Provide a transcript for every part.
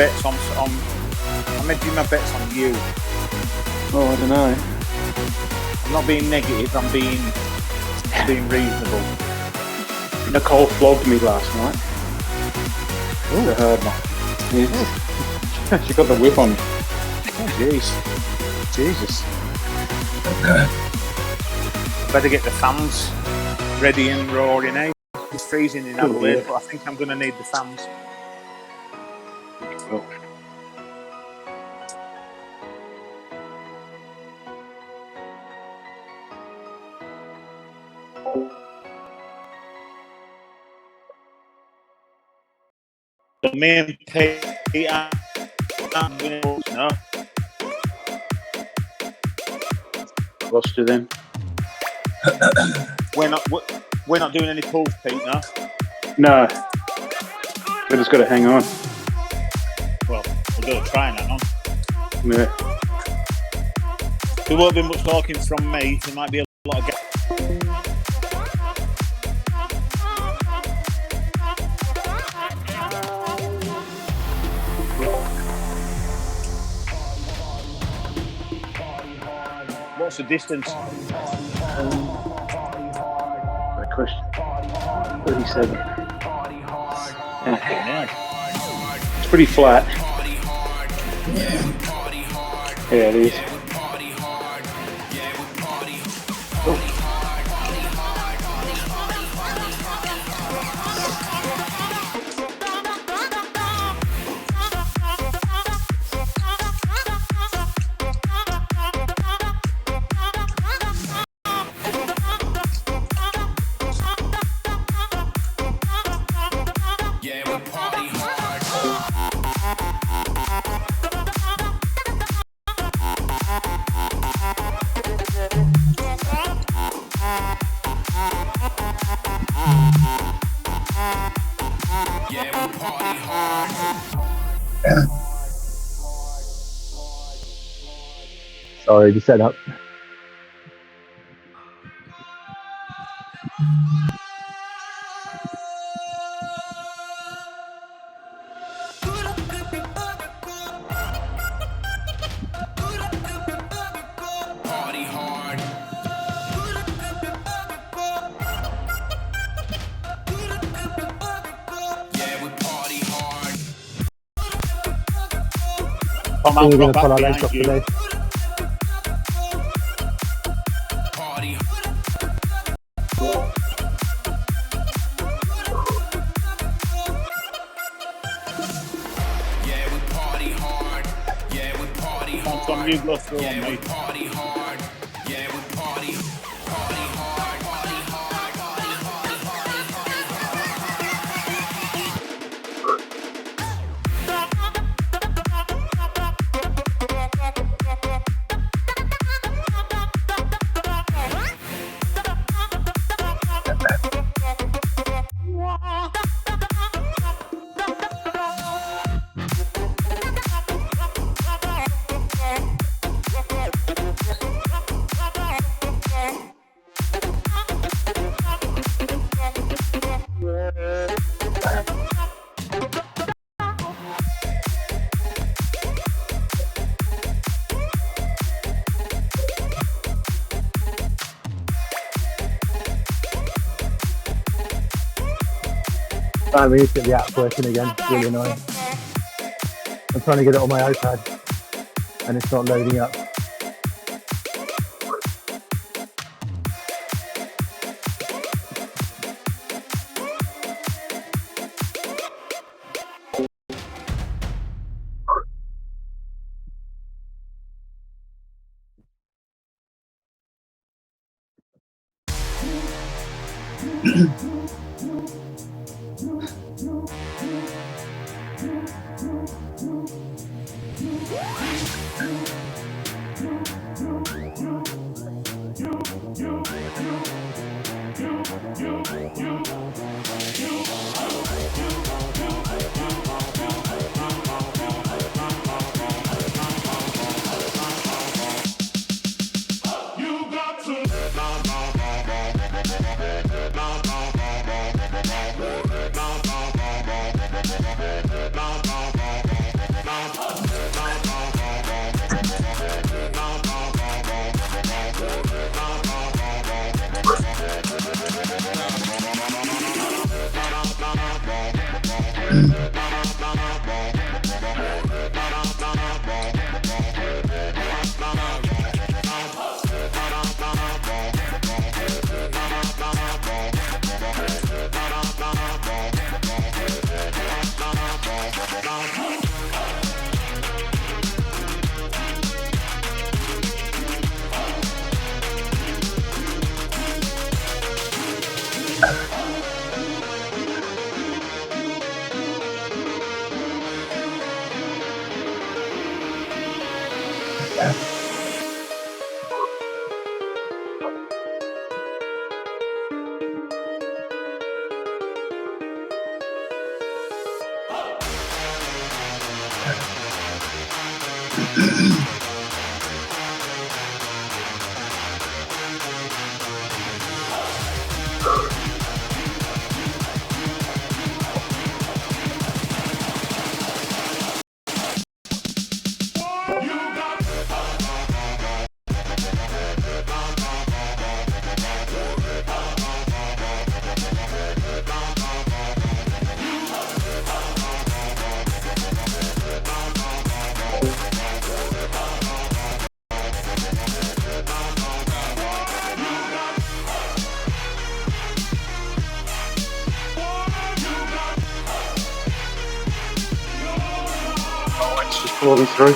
bets on. I'm hedging my bets on you. Oh, I don't know. I'm not being negative. I'm being reasonable. Nicole flogged me last night. Oh, The hard one. Yeah. She got the whip on me. Oh, jeez. Jesus. Better get the fans ready and roaring, eh? It's freezing in Adelaide, yeah. but I think I'm going to need the fans. Well. The main Peter. No. Lost to them. We're not doing any pulls, Pete, no? No. We just got to hang on. Well, we've got to try and hang on. Yeah. There won't be much talking from me. There might be a lot of... What's the distance? Great question. 37. Yeah. It's pretty flat. Yeah, it is. Oh. Sorry, the setup. Come We're on, going to back pull our legs behind off you. today. Tom, you go through on me. Right, we need to get the app working again. It's really annoying. I'm trying to get it on my iPad and it's not loading up. It's just pulling through.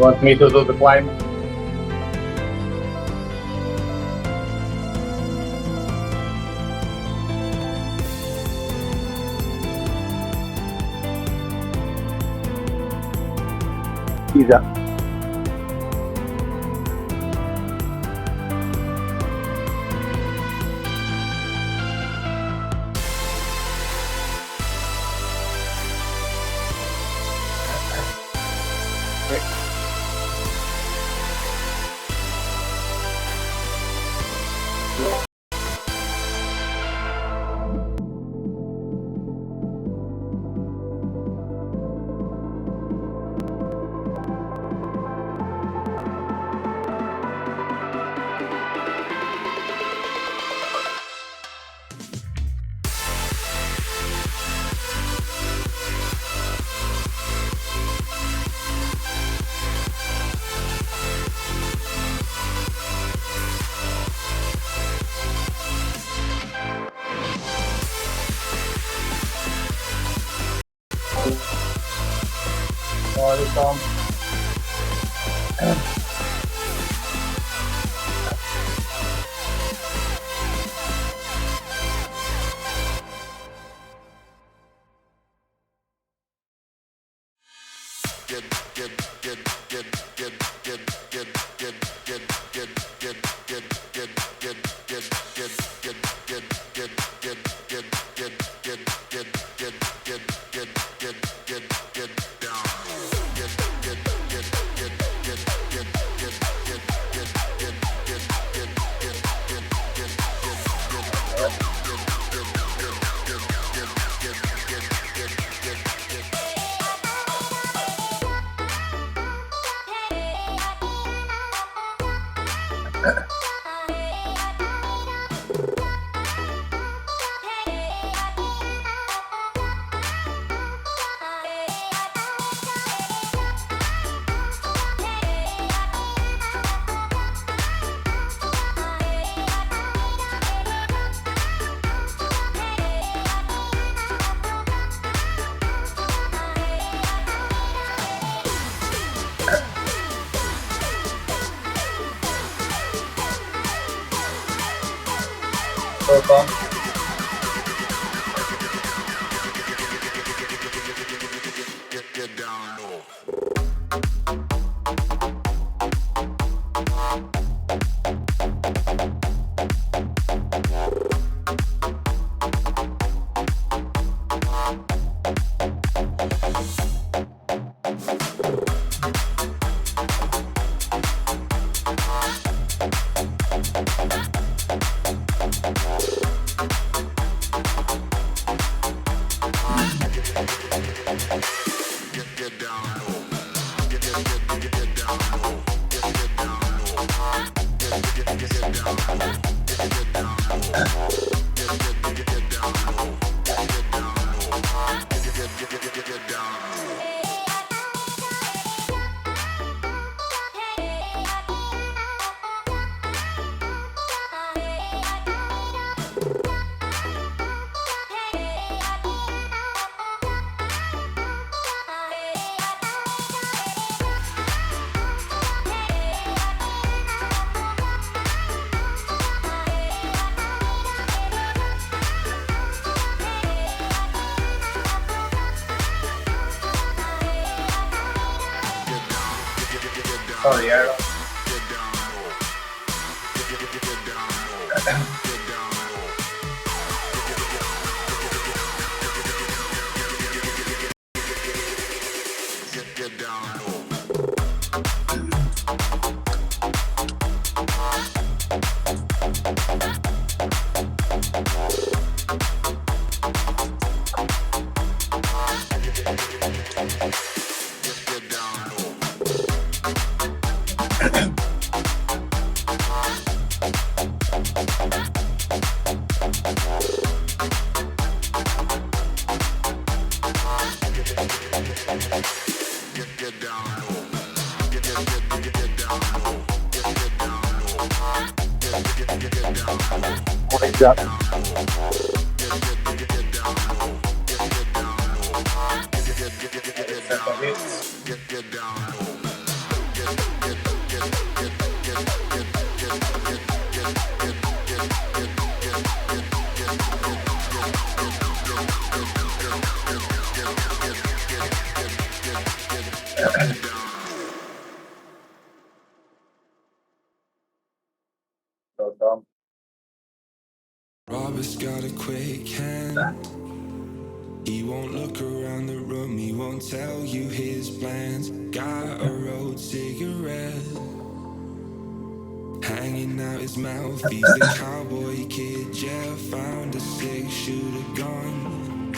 You want me to do the climb? Use that. Sorry, Tom. Go, Tom. Sorry, Aaron. Morning, Jack. Go, Tom. Robert's got a quick hand. He won't look around the room, he won't tell you his plans. Got a rolled cigarette hanging out his mouth. He's the cowboy kid, yeah. Found a 6-shooter gun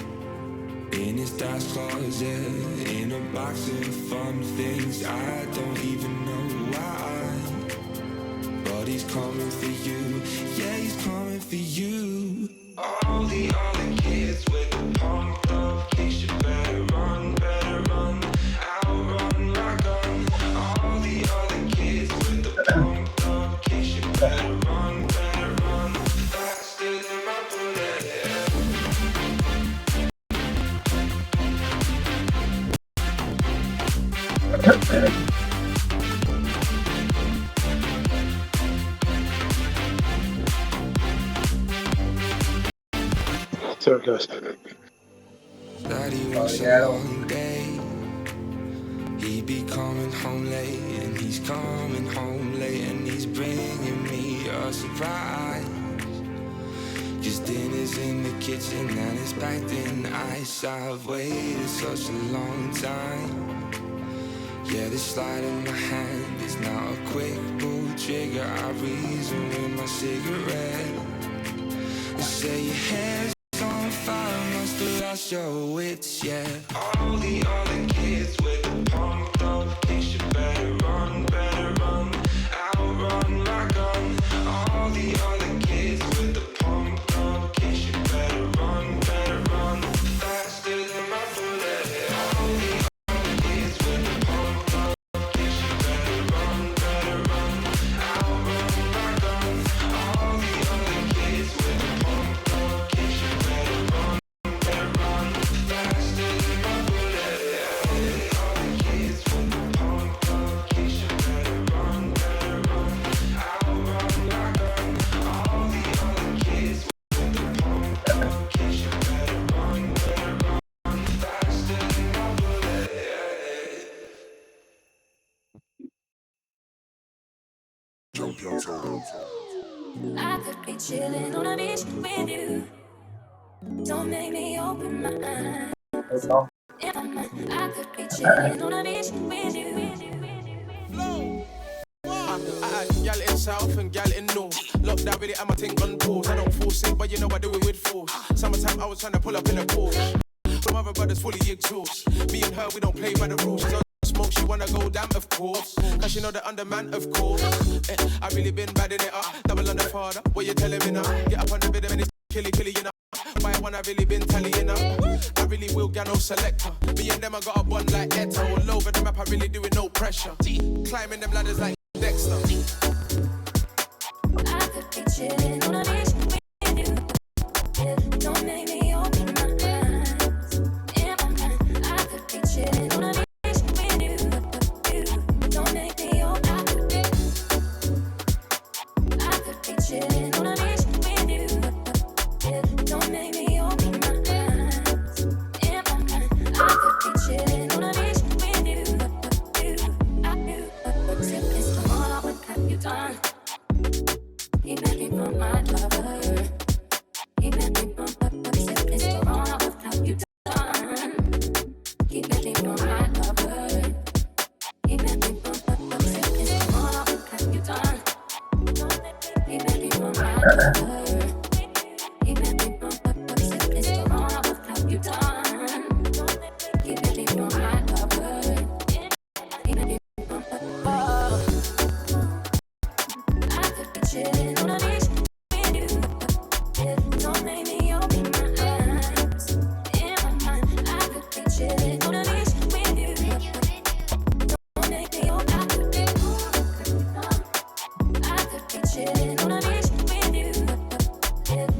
in his dad's closet, in a box of fun things. I don't even know why, but he's coming for you, yeah, he's coming for you. All the other kids with the pumped up kicks, you better run, outrun my gun. All the other kids with the pumped up kicks, you better run, faster than my bullet. So it goes. Daddy works a long day. He be coming home late, and he's coming home late, and he's bringing me a surprise. 'Cause dinner's in the kitchen and it's packed in ice. I've waited such a long time. Yeah, this slide in my hand is not a quick pull trigger. I reason with my cigarette. They say your hair's on fire, must have lost your wits, yeah. All the other kids with the pumped up kicks, you better run, outrun my gun. All the other kids with the pumped up kicks, you better run, faster than my bullet. All the other kids with the pumped up kicks, you better run, outrun my gun. All the other kids with the pumped up kicks, you better run, faster than my bullet. I could be chilling on a beach with you. Don't make me open my eyes. I could be chilling on a beach with you. Gal in south and gal in north. Lockdown with it, I'm a thing on pause. I don't force it, but you know I do it with force. Summertime, I was trying to pull up in a Porsche. Some other brothers fully exhaust. Me and her, we don't play by the rules. She's on smoke, she wanna go down, of course. Cause she know the underman, of course. I really been badding it up. Double on the father, what you telling me now? Get up on the rhythm and it's killy, you know. Why one I really been tallying up. I really will get no selector. Me and them, I got a bond like Eto. All over the map, I really do it no pressure. Climbing them ladders like Dexter. I could be chilling on a beach with you. Don't make me open my eyes. In my mind, I could be chilling on a beach with you. Don't make me open. I could be chilling on a beach with you. Don't make me open my eyes. In my mind, I could be chilling on a beach with you. I do. Sipping some more, what have you done? Keep making from my lover. Keep making from sipping so long. What have you done? Keep making from my lover. Keep making from sipping so long. What have you done? Keep making from my lover. Keep making from sipping so long. What have you done? Keep making from my lover. Keep making from I could be chilling on a beach with you. Don't make me open my eyes. In my mind, I could be chilling on a beach with you. Don't make me open. I could be chilling on a beach with you.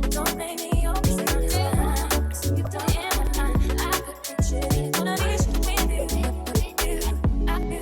Don't make me open my eyes. In my mind, I could be chilling on a beach with you. I do.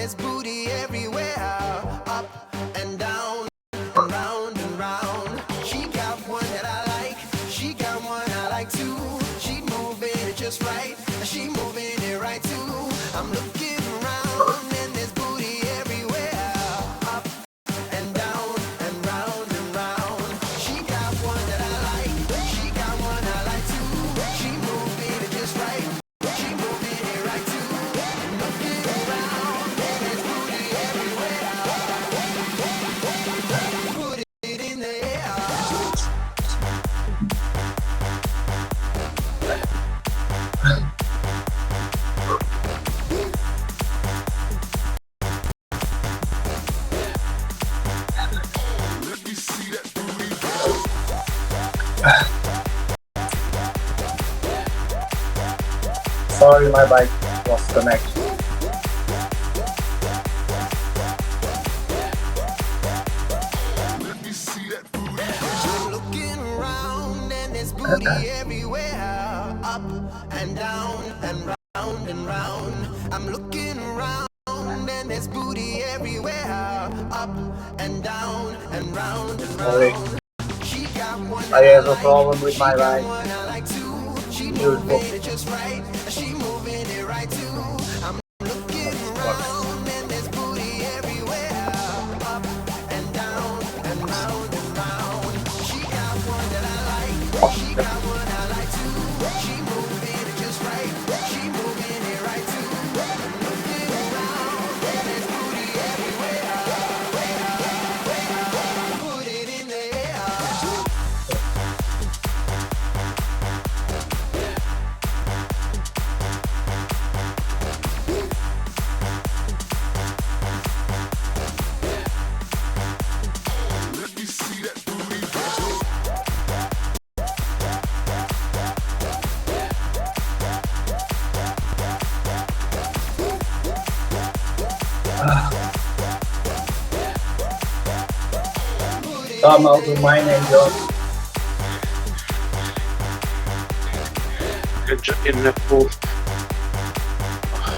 there's booty everywhere. Up and down and round and round. She got one that I like. She got one I like too. She moving it just right. She moving it right too. I'm looking around and there's booty everywhere. Up and down and round and round. She got one that I like. She got one I like too. She moving it just right. She moving it right too. I'm looking around and there's booty everywhere. Put it in the air. Sorry, my bike was connected. I'm looking around and there's booty everywhere. Up and down and round and round. I'm looking around and there's booty everywhere. Up and down and round and Sorry, round. She got one I have a problem with my She got bike. one I like too. She Beautiful. moving it just right. She moving it right too. I'm looking around and there's booty everywhere. Up and down and round and round. She got one that I like. She got one I like too. She moving it just right. She moving it right too. I'm looking around and there's booty everywhere. Put it in the air. Come out to my name, John. Getting that full.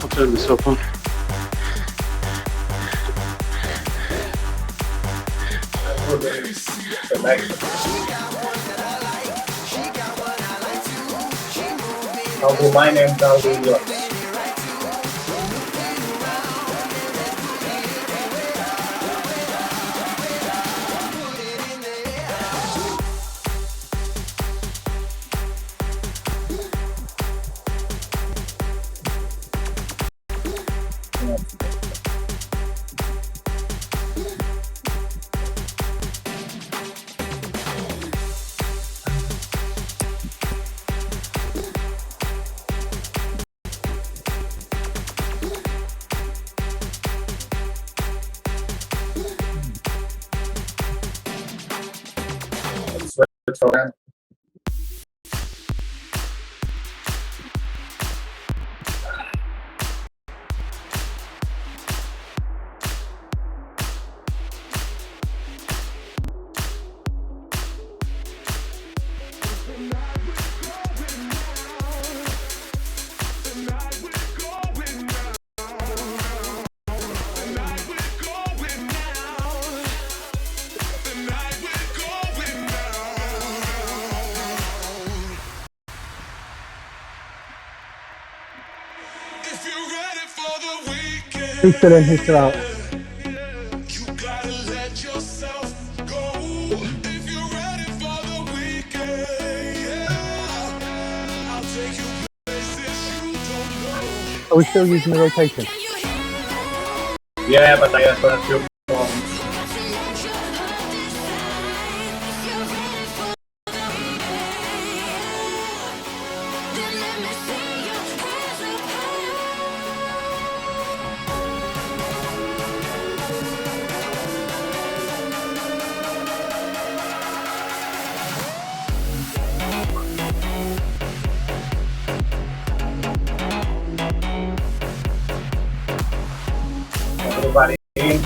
I'll turn this up on. I'll do my name, I'll do yours. Let's wait for them. If you're ready for the weekend, Who's still in? Who's still out? you gotta let yourself go. If you're ready for the weekend, yeah, I'll take you places you don't know. Are we still using the rotation? Yeah, but I have a few problems. Everybody in.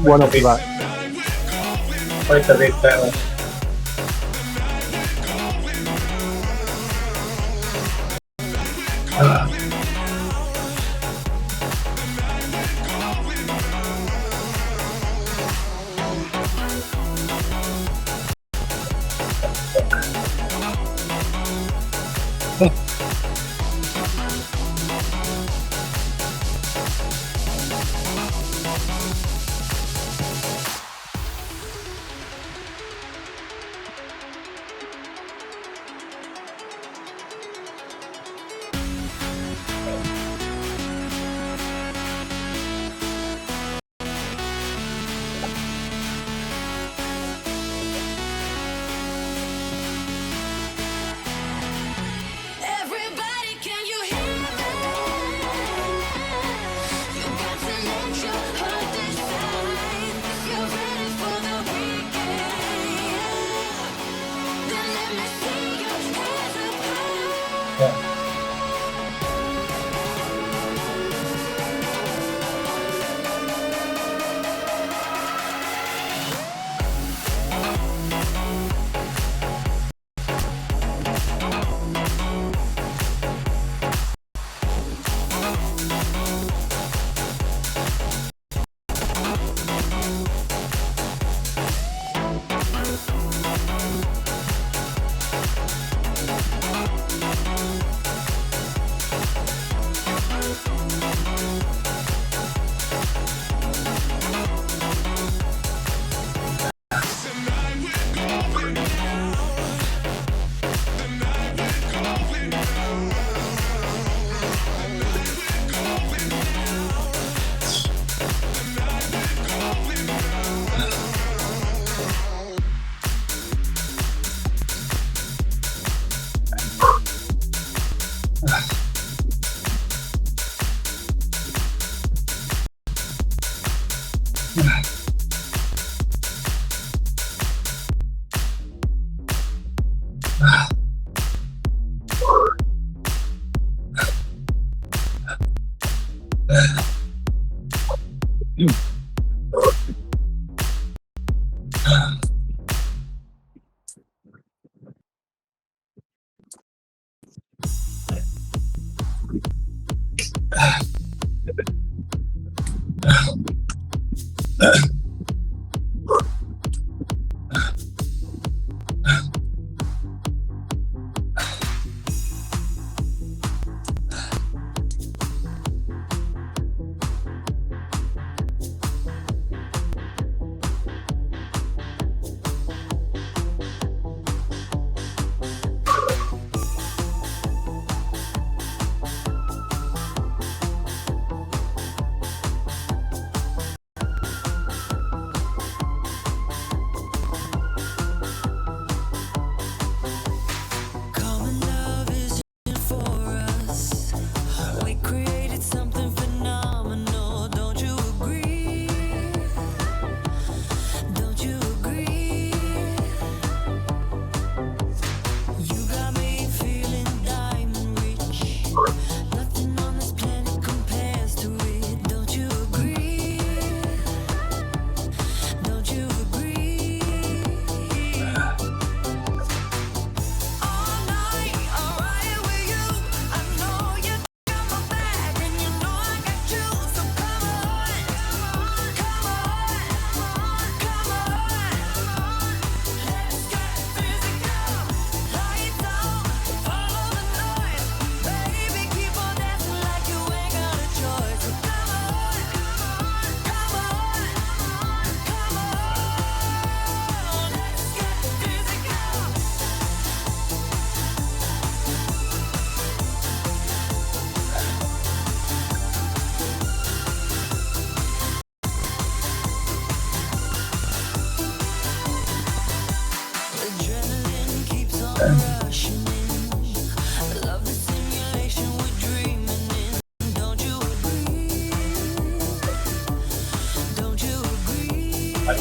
One off the back. Wait a bit, better. Everybody, can you hear me? You got to let your heart decide if you're ready for the weekend. Then let me see your hands up high.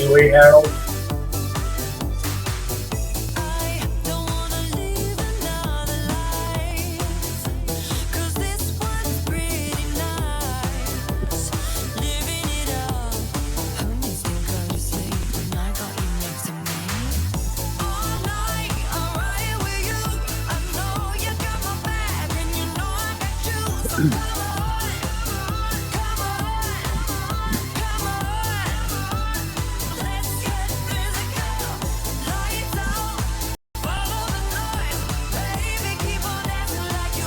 Anyway, Harold.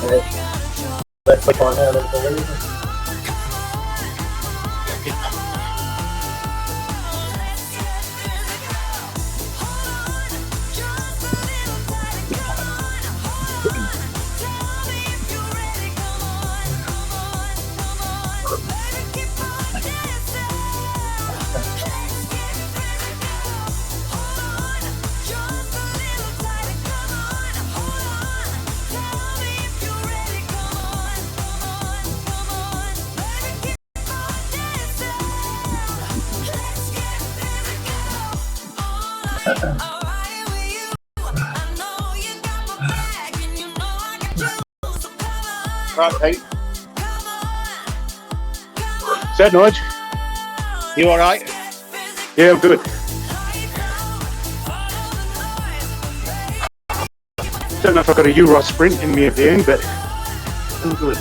Let's click on that. Right, Pete. Is that Nige? You all right? Yeah, I'm good. Don't know if I've got a Euro sprint in me at the end, but I'm good.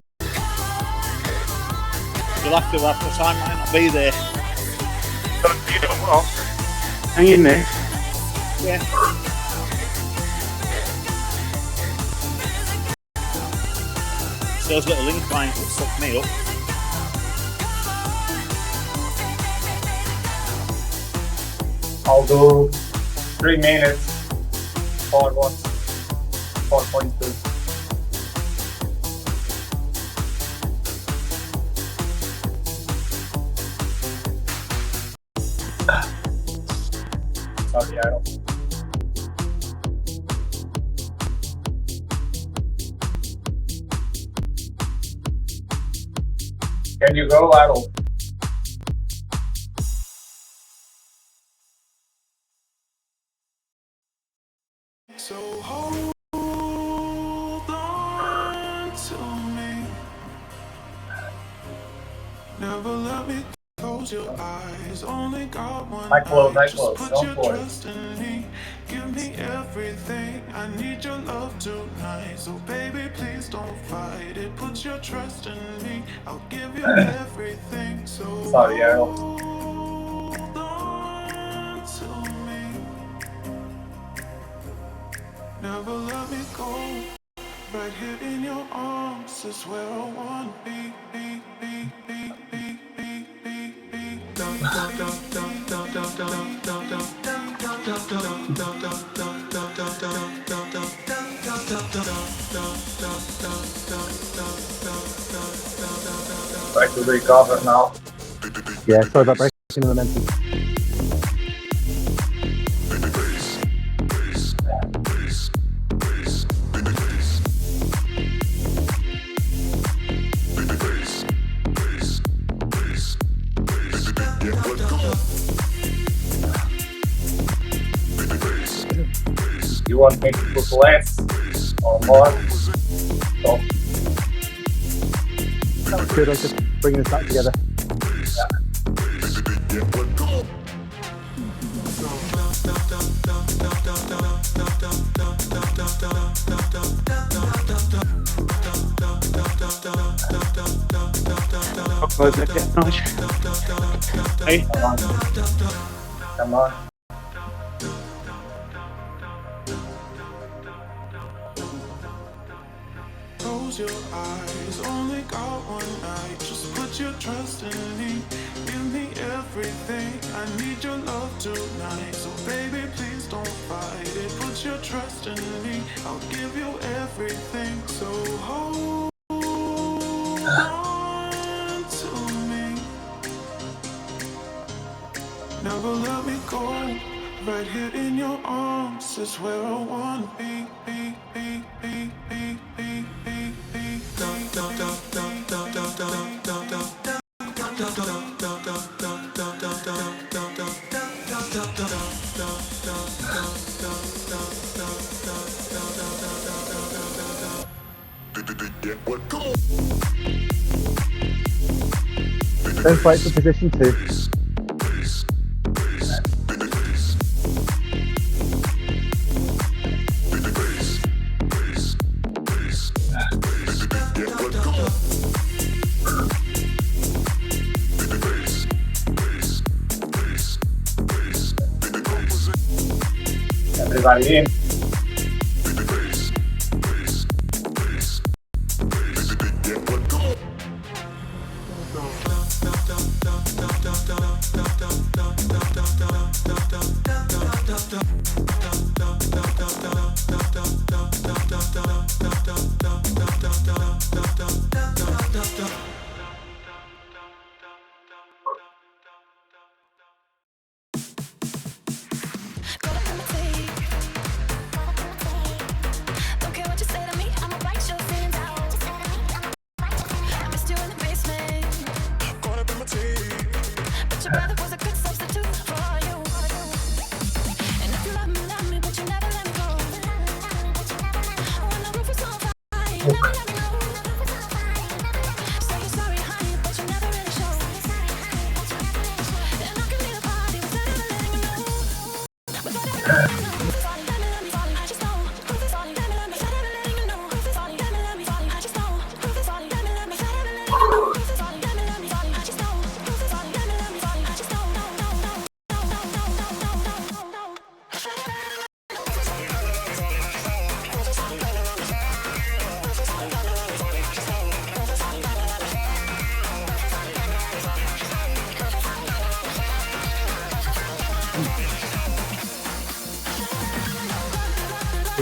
You'll have to the time might not be there. Well, hang in there. Yeah. It's those little inclines that suck me up. I'll do 3 minutes for what? 4.2. Sorry, I don't. Can you go, Adol? So hold on to me. Never let me close your eyes. Only got one Night close, night. Just put don't your worry. trust in me. Give me everything. I need your love tonight. So baby, please don't fight it. Put your trust in me. I'll give you everything. So Sorry, Adol. hold on to me. Never let me go. Right here in your arms is where I want to be. Try to recover now. Yeah, sorry about breaking the momentum. You want me to put less or more? So, Sounds good, I was just bringing us back together. I'll close that down, Nige. Hey, come on. Close your eyes, only got one night. Just put your trust in me. Give me everything. I need your love tonight. So baby, please don't fight it. Put your trust in me. I'll give you everything. So hold on to me. Never let me go. Right here in your arms is where I wanna be. Don't fight for position 2. Everybody in.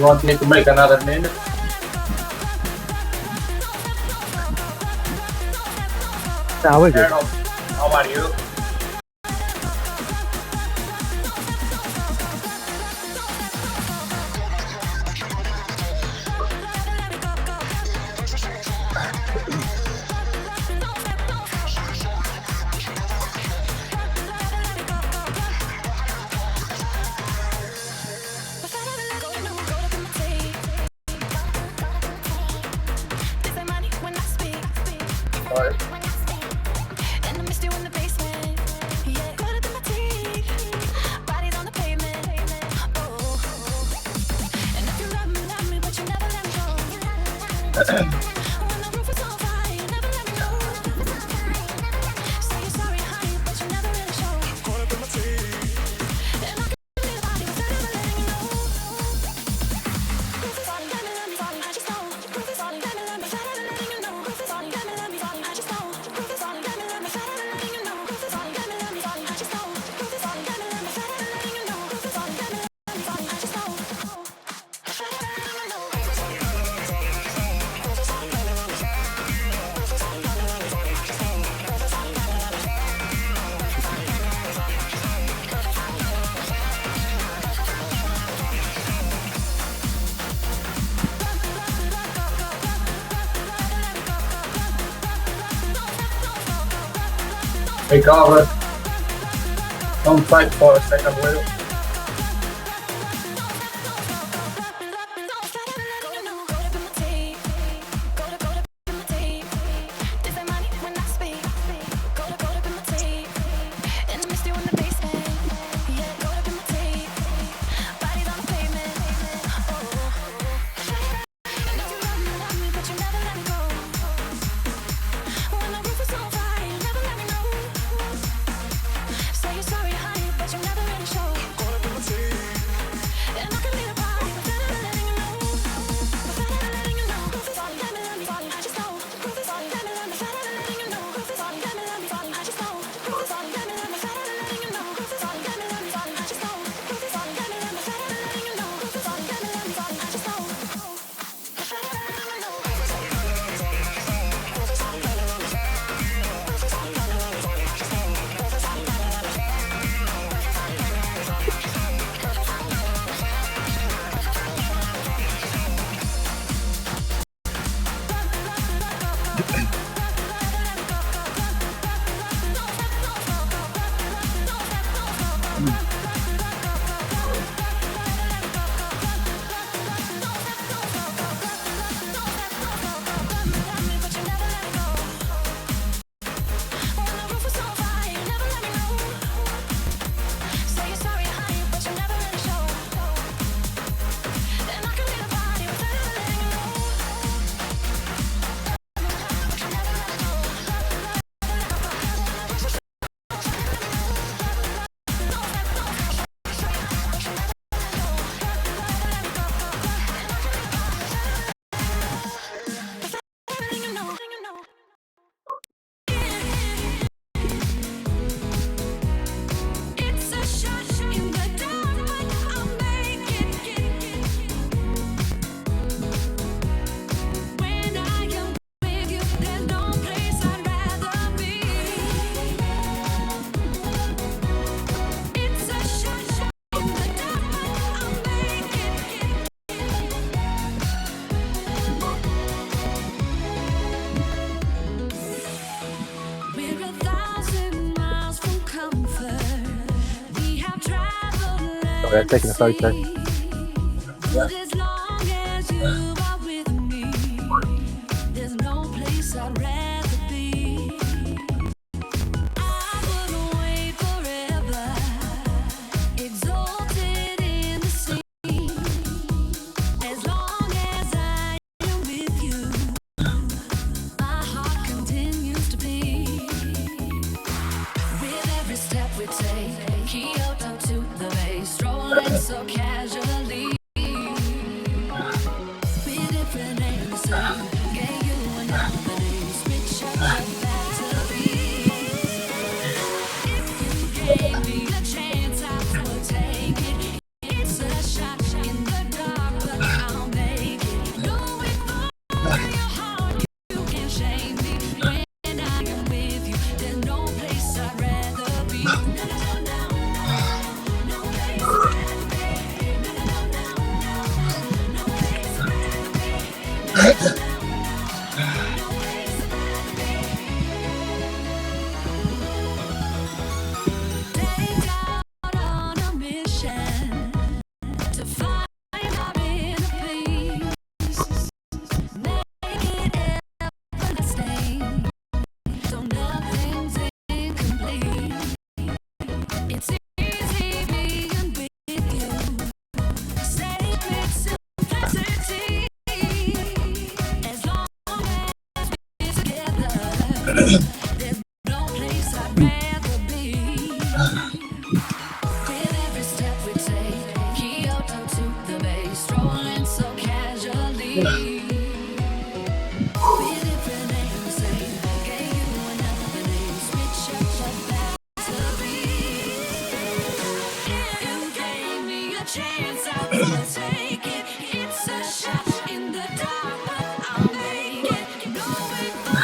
You want me to make another minute? Now we're good. Arnold, how are you? Sorry. Hey, Carver. Don't fight for a second, will you? Sorry, I'm taking a photo. So casually, with different names, gave you another name, switch up the batteries. If you gave me a chance, I would take it. It's a shot in the dark, but There's no place I'd rather be. With every step we take, Kyoto to the bay, strolling so casually. With different names, say, gave you another name, switch up the battery. You gave me a chance, I will take it. It's a shot in the dark, but I'll make it. Going for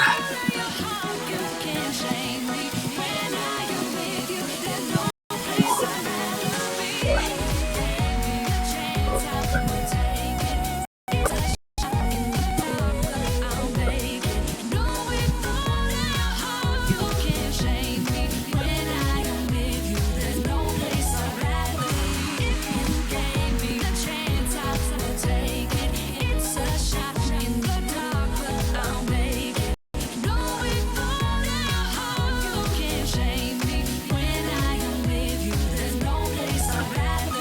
your heart, you can't shame me. When I am with you, there's no place I'd rather be. You gave me a chance, I will take it. It's a shot in the dark, but I'll make it. Going for your heart, you can't shame me. When I am with you, there's no place I'd rather be. If you gave me a chance, I will take it. It's a shot in the dark, but I'll make it. Going for your heart, you can't shame me. When I am with you, there's no place I'd rather be.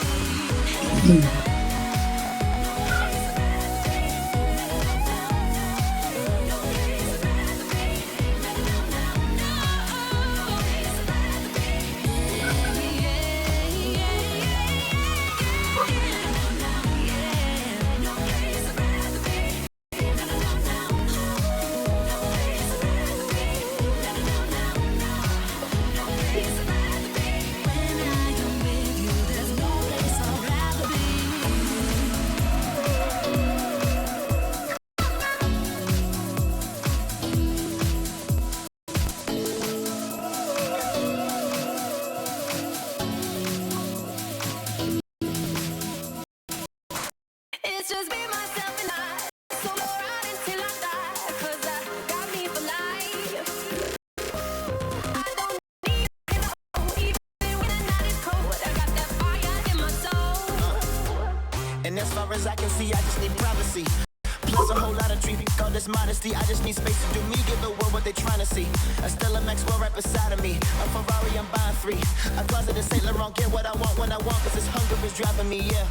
It's just me, myself, and I. Solo ride until I die, 'cause I got me for life. I don't need to know, even when the night is cold. I got that fire in my soul. And as far as I can see, I just need privacy. Plus a whole lot of treatment, call this modesty. I just need space to do me, give the world what they trying to see. A Stella Maxwell right beside of me. A Ferrari, I'm buying 3. A closet in St. Laurent, get what I want when I want, 'cause this hunger is driving me, yeah.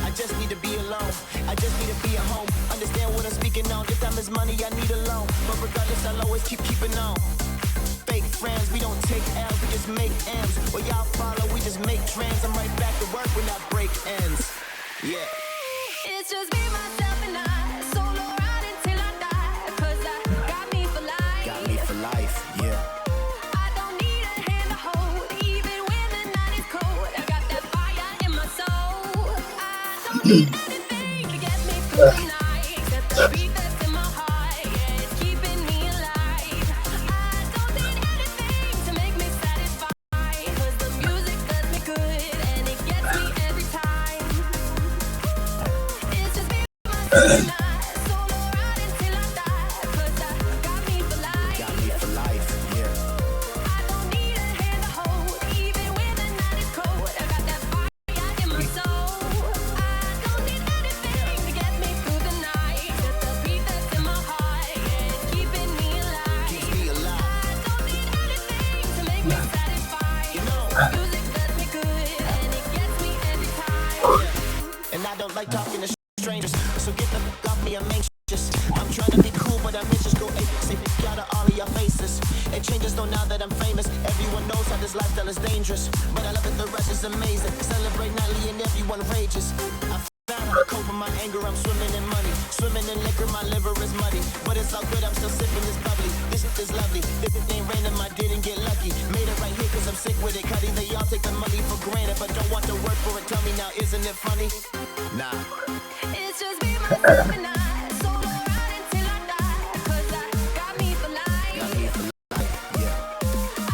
I just need to be alone. I just need to be at home. Understand what I'm speaking on. If time is money, I need a loan. But regardless, I'll always keeping on. Fake friends, we don't take L's, we just make M's. Well, y'all follow, we just make trends. I'm right back to work when I break ends. Yeah. It's just me, myself, and I. Solo ride until I die, 'cause I got me for life. Got me for life, yeah. I don't need a hand to hold, even when the night is cold. I got that fire in my soul. I don't need anything to get me through the night, except the beat that's in my heart. Yeah, it's keeping me alive. I don't need anything to make me satisfied, 'cause the music does me good and it gets me every time. It's just me, myself, and I. Solo ride until I die, 'cause I got me for life. Got me for life, yeah. I don't need a hand to hold, even when the night is cold. I got that fire in my soul. I don't need anything to get me through the night, except the beat that's in my heart. Yeah, it's keeping me alive. Keeps me alive. I don't need anything to make me satisfied. Music does me good and it gets me every time. And I don't like talking to strangers, so get the fuck off me, I'm anxious. I'm trying to be cool, but I'm anxious. Go ape, say fuck out of all of your faces. It changes though now that I'm famous. Everyone knows how this lifestyle is dangerous, but I love that the rush is amazing. Celebrate nightly and everyone rages. I found how to cope with my anger, I'm swimming in money. Swimming in liquor, my liver is muddy. But it's all good, I'm still sipping this bubbly. This shit is lovely. If it ain't random, I didn't get lucky. Made it right here 'cause I'm sick with it. Cutty, they all take the money for granted, but don't want to work for it. Tell me now, isn't it funny? Nah. It's just me, myself, and I. Solo ride until I die, 'cause I got me for life. Got me for life, yeah.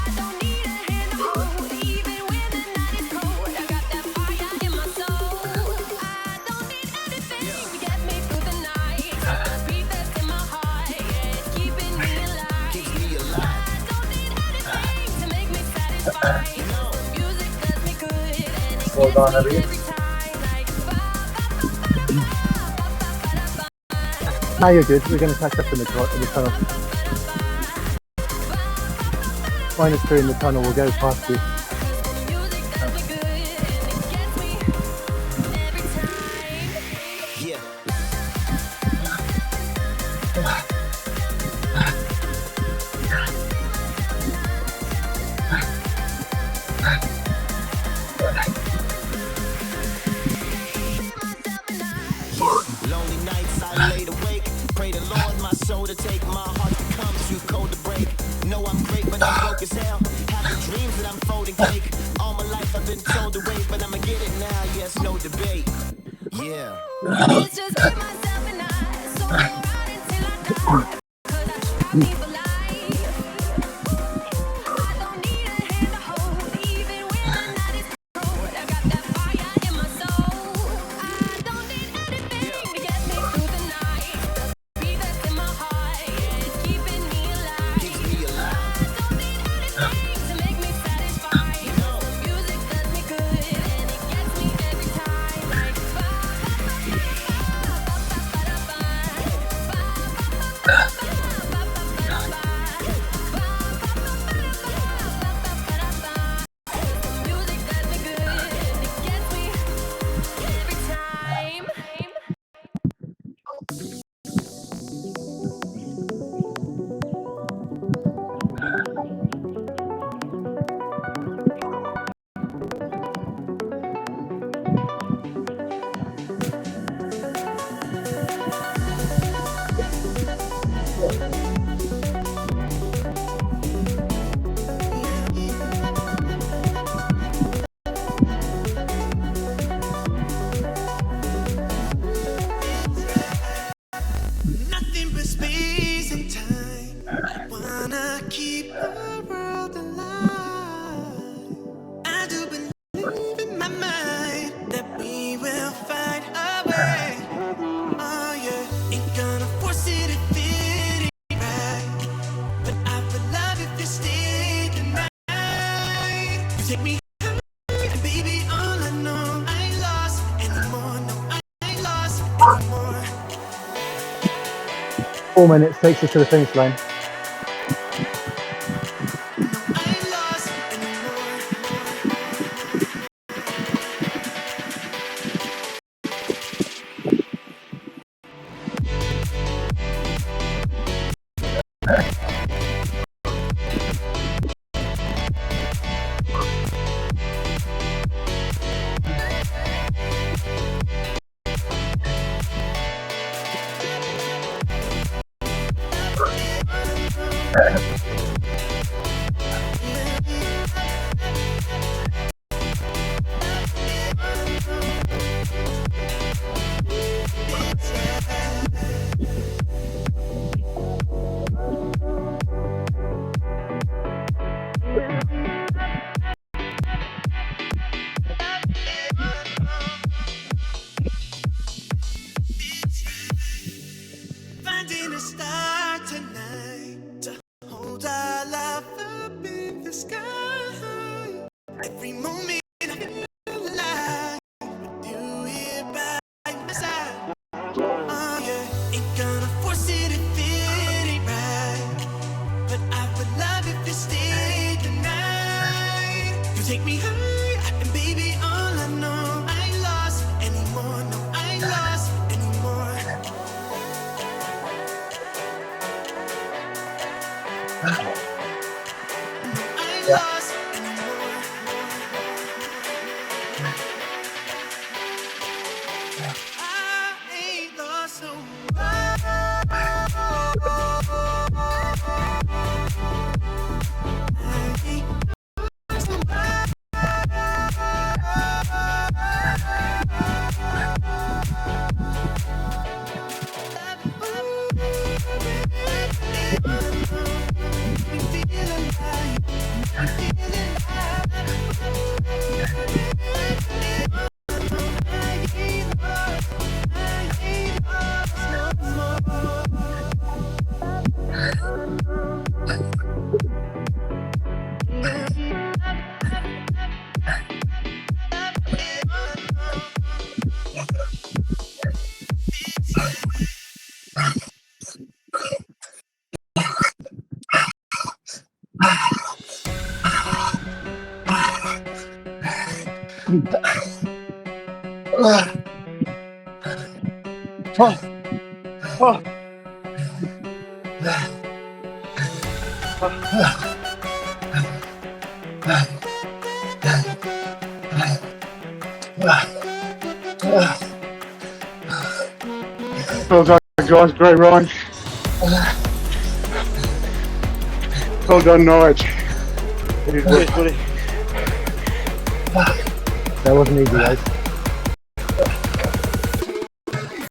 I don't need a hand to hold, even when the night is cold. I got that fire in my soul. I don't need anything to get me through the night, except the beat that's in my heart. Yeah, it's keeping me alive. Keeps me alive. I don't need anything to make me satisfied. The music does me good and it gets me every time. Like Now you're good. We're going to catch up in the tunnel. Find us through in the tunnel. We'll go past you. Yeah. as hell. Half the dreams that I'm folding cake. All my life I've been told to wait, but I'ma get it now, yes, no debate. Yeah. It's just me, myself, and I. So I'm around until I die. 'Cause I strive me for life. I don't need a hand to hold, even when the night is cold. I got that fire in my soul. I don't need anything to get me through the night. The beat that's in my heart, yeah, it's keeping me alive. I don't need anything to make me satisfied. The music does me good, and it gets me every time. Like, music does me good, and it gets me every time. Nothing but space and time. Wanna keep the world alive. I do believe in my mind that we will find a way. Oh yeah, ain't gonna force it if it ain't right. But I would love if you stayed the night. You take me high, and baby, all I know, I ain't lost anymore. No, I ain't lost anymore. 4 minutes takes us to the finish line. I ain't lost anymore. Finding a star tonight to hold our love up in the sky. Every moment I feel alive with you here by my side. Oh yeah, ain't gonna force it if it ain't right. But I would love if you stayed the night. You take me high, and baby, all I know, I ain't lost anymore. No, I ain't lost anymore. I ain't lost anymore. I ain't lost no Well done, guys. Great run. Well done, Nige. Cheers, buddy. That wasn't easy, guys.